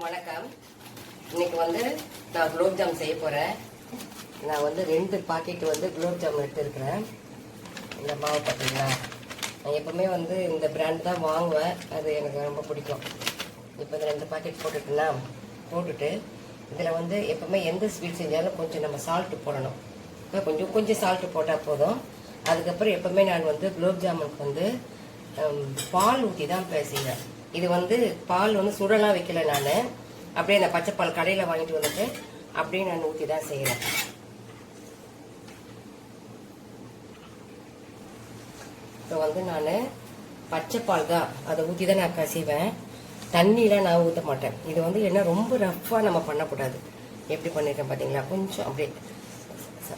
வணக்கம். இன்னைக்கு வந்து நான் குலோப் ஜாம் செய்ய போறேன். நான் வந்து 2 பாக்கெட் வந்து குலோப் ஜாம் எடுத்துருக்கிறேன். இந்த மாவு பார்த்தீங்களா, நான் எப்பவுமே வந்து இந்த பிராண்ட் தான் வாங்குவேன். அது எனக்கு ரொம்ப பிடிக்கும். இப்போ இந்த 2 பாக்கெட் போட்டுட்டு இதில் வந்து எப்பவுமே எந்த ஸ்வீட் செஞ்சாலும் கொஞ்சம் நம்ம சால்ட்டு போடணும். கொஞ்சம் சால்ட்டு போட்டால் போதும். அதுக்கப்புறம் எப்பவுமே நான் வந்து குலோப் ஜாமுனுக்கு வந்து பால் ஊற்றி தான் பேசுவேன். இது வந்து பால் வந்து சுடலாம் வைக்கல, நான் அப்படியே அந்த பச்சை பால் கடையில் வாங்கிட்டு வந்துட்டு அப்படியே நான் ஊற்றி தான் செய்கிறேன். இப்போ வந்து நான் பச்சை பால் தான் அதை ஊற்றி தான் நான் கசிவேன். தண்ணியெலாம் நான் ஊற்ற மாட்டேன். இது வந்து என்ன ரொம்ப ரஃப்பாக நம்ம பண்ணக்கூடாது. எப்படி பண்ணியிருக்கேன் பார்த்தீங்களா, கொஞ்சம்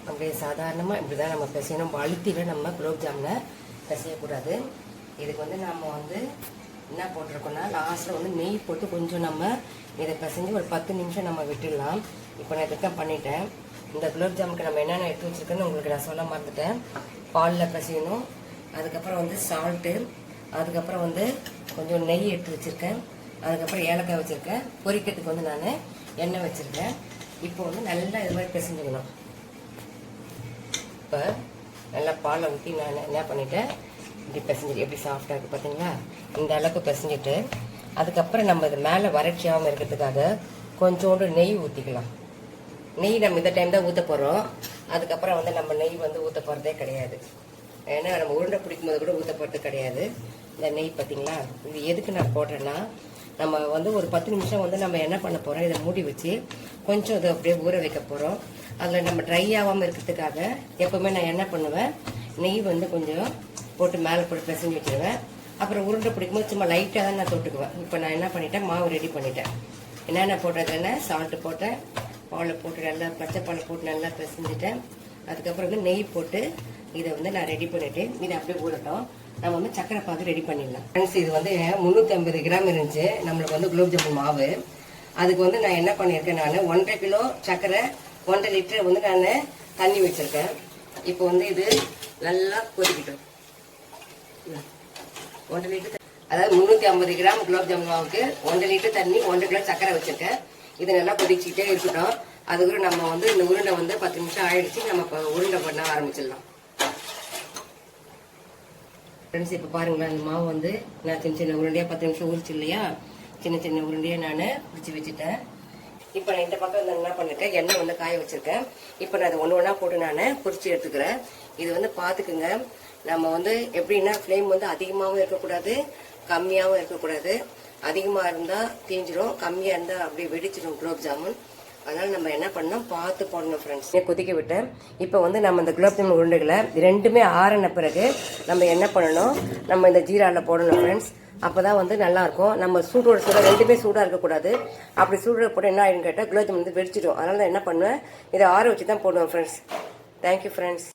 அப்படியே சாதாரணமாக இப்படி தான் நம்ம பிசையணும். அழுத்தில நம்ம குலோப் ஜாமுனை பிசையக்கூடாது. இதுக்கு வந்து நம்ம வந்து என்ன போட்டிருக்கோம்னா, லாஸ்ட்டில் வந்து நெய் போட்டு கொஞ்சம் நம்ம இதை பிசைஞ்சு ஒரு 10 நிமிஷம் நம்ம விட்டுடலாம். இப்போ நான் இதுதான் பண்ணிட்டேன். இந்த குலோப் ஜாமுக்கு நம்ம என்னென்ன எடுத்து வச்சுருக்கேன்னு உங்களுக்கு நான் சொல்ல மறந்துட்டேன். பாலில் பிசையணும், அதுக்கப்புறம் வந்து சால்ட்டு, அதுக்கப்புறம் வந்து கொஞ்சம் நெய் எடுத்து வச்சுருக்கேன், அதுக்கப்புறம் ஏலக்காய் வச்சுருக்கேன், பொரிக்கிறதுக்கு வந்து நான் எண்ணெய் வச்சுருக்கேன். இப்போ வந்து நல்லா இது மாதிரி பிசைஞ்சுக்கணும். இப்போ நல்லா பாலை ஊற்றி நான் என்ன பண்ணிட்டேன், இப்படி பிசைஞ்சிட்டு எப்படி சாஃப்டாக இருக்குது பார்த்தீங்களா, இந்த அளவுக்கு பிசைஞ்சிட்டு அதுக்கப்புறம் நம்ம இது மேலே வறட்சியாகவும் இருக்கிறதுக்காக கொஞ்சோண்டு நெய் ஊற்றிக்கலாம். நெய் நம்ம இந்த டைம் தான் ஊற்ற போகிறோம். அதுக்கப்புறம் வந்து நம்ம நெய் வந்து ஊற்ற போகிறதே கிடையாது. ஏன்னா நம்ம உருண்டை பிடிக்கும் போது கூட ஊற்ற போகிறது கிடையாது. இந்த நெய் பார்த்தீங்களா, இது எதுக்கு நான் போடுறேன்னா, நம்ம வந்து ஒரு 10 நிமிஷம் வந்து நம்ம என்ன பண்ண போகிறோம், இதை மூடி வச்சு கொஞ்சம் இதை அப்படியே ஊற வைக்க போகிறோம். அதில் நம்ம ட்ரை ஆகாமல் இருக்கிறதுக்காக எப்போவுமே நான் என்ன பண்ணுவேன், நெய் வந்து கொஞ்சம் போட்டு மேலே போட்டு பிசைஞ்சு வச்சுருவேன். அப்புறம் உருண்டை பிடிக்கும்போது சும்மா லைட்டாக தான் நான் தொட்டுக்குவேன். இப்போ நான் என்ன பண்ணிட்டேன், மாவு ரெடி பண்ணிட்டேன். என்னென்ன போட்டதுன்னா, சால்ட்டு போட்டேன், பாலை போட்டு நல்லா பச்சை பாலை போட்டு நல்லா பிசைஞ்சிட்டேன். அதுக்கப்புறம் வந்து நெய் போட்டு இதை வந்து நான் ரெடி பண்ணிவிட்டு இதை அப்படியே ஊறட்டும். நம்ம வந்து சக்கரை பாகு ரெடி பண்ணிடலாம். ஃப்ரெண்ட்ஸ், இது வந்து 350 கிராம் இருந்துச்சு நம்மளுக்கு வந்து குலோப் ஜாமுன் மாவு. அதுக்கு வந்து நான் என்ன பண்ணியிருக்கேன், நான் 1.5 கிலோ சக்கரை 1.5 லிட்டர் வந்து நான் தண்ணி வச்சுருக்கேன். இப்போ வந்து இது நல்லா கொதிக்கிட்டோம். 1 லிட்டர், அதாவது 350 கிராம் குலோப் ஜாமுன் மாவுக்கு 1 லிட்டர் தண்ணி 1 கிலோ சக்கரை வச்சுருக்கேன். இது நல்லா கொதிச்சுக்கிட்டே இருக்கட்டும். அதுக்கு நம்ம வந்து இந்த உருண்டை வந்து 10 நிமிஷம் ஆயிடுச்சு. நம்ம இப்போ உருண்டை பண்ண ஆரம்பிச்சிடலாம். ஃப்ரெண்ட்ஸ், இப்போ பாருங்களேன், இந்த மாவு வந்து நான் சின்ன சின்ன உருண்டையாக 10 நிமிஷம் ஊறிச்சு இல்லையா, சின்ன சின்ன உருண்டையாக நான் பிடிச்சி வச்சுட்டேன். இப்போ நான் இந்த பக்கம் வந்து என்ன பண்ணிருக்கேன், எண்ணெய் வந்து காய வச்சிருக்கேன். இப்போ நான் அதை ஒன்று ஒன்றா போட்டு நான் பொரிச்சு எடுத்துக்கிறேன். இது வந்து பார்த்துக்குங்க, நம்ம வந்து எப்படின்னா ஃப்ளேம் வந்து அதிகமாகவும் இருக்கக்கூடாது, கம்மியாகவும் இருக்கக்கூடாது. அதிகமாக இருந்தால் தீஞ்சிரும், கம்மியாக இருந்தால் அப்படியே வெடிச்சிடும் குலோப் ஜாமுன். அதனால் நம்ம என்ன பண்ணோம், பார்த்து போடணும் ஃப்ரெண்ட்ஸ். கொதிக்க விட்டேன். இப்போ வந்து நம்ம இந்த குலோப் ஜாமுன் உருண்டைகளை ரெண்டுமே ஆறின பிறகு நம்ம என்ன பண்ணணும், நம்ம இந்த ஜீராவில் போடணும் ஃப்ரெண்ட்ஸ். அப்போ தான் வந்து நல்லாயிருக்கும். நம்ம சூடோட சூடாக ரெண்டுமே சூடாக இருக்கக்கூடாது. அப்படி சூடோட போட்டு என்ன ஆயிடுன்னு கேட்டால் குலோப் ஜாமுன் வந்து வெடிச்சிடும். அதனால தான் என்ன பண்ணுவேன், இதை ஆற வச்சு தான் போடுவேன் ஃப்ரெண்ட்ஸ். Thank you friends.